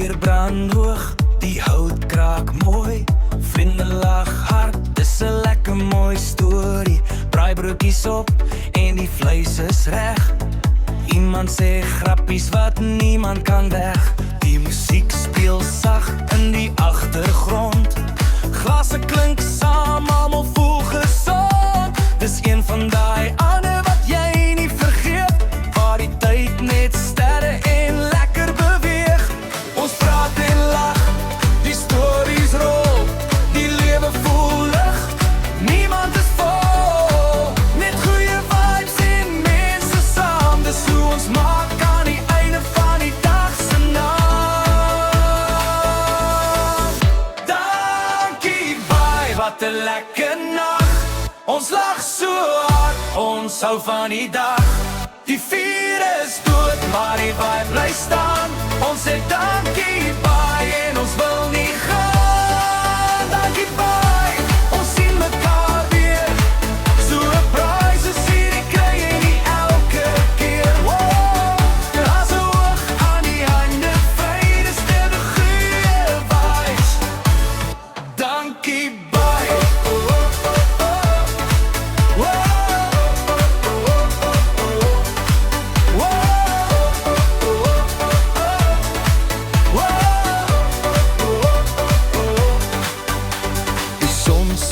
vuur brand hoog, die hout kraak mooi. Vriende lag hard, dis 'n lekker mooi storie. Braaibroodjies op en die vleis is reg. Iemand sê grappies wat niemand kan weg. Die musiek speel sag in die agtergrond. Glase klink saam, almal voel gesond. Dis een van daai aande wat jy nie vergeet, waar die tyd net sterre en lekker beweeg. Ons praat en lag, die stories rol, die lewe voel lig, niemand is vol. Net goeie vibes en mense saam, dis hoe ons maak aan die einde van die dag se naam. Dankie bye, wat 'n lekker nag. Ons lag so hard, ons hou van die dag. Die vuur is dood, maar die vibe bly staan. Ons sê dankie bye en ons wil nie gaan. Dankie bye, ons sien mekaar weer. So 'n pryse is hierdie kry jy nie elke keer. Laat so hoog aan die hande vry, dis net 'n goeie vibes. Dankie bye.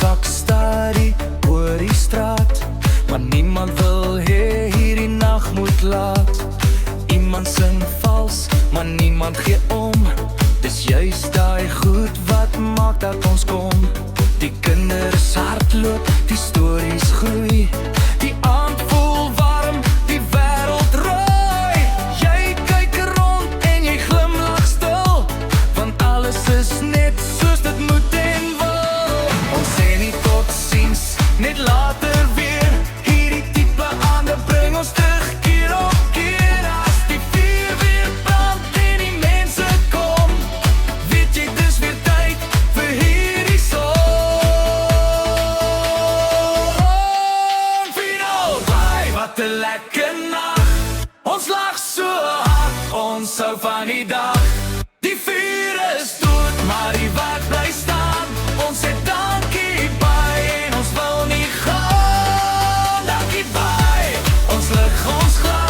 Sak stadig oor die straat, maar niemand wil hê hierdie nag moet laat. Iemand sing vals, maar niemand gee om. Dis juist daai goed wat maak dat ons kom. Die kinders hardloop, die stories groei. Die aand voel warm, die wêreld rooi. Jy kyk rond en jy glimlag stil, want alles is net soos dit moet en wil. Ons sê nie tot ziens, net later weer. Hierdie tipe aande bring ons terug keer op keer. As die vuur weer brand en die mense kom, weet jy dis weer tyd vir hierdie song. Final bye, wat 'n lekker nag. Ons lag so hard, ons hou van die dag. Die vuur is dood, maar die vibe bly staan. Ons sê dankie bye en ons wil nie gaan. Dankie bye, ons lig ons glas.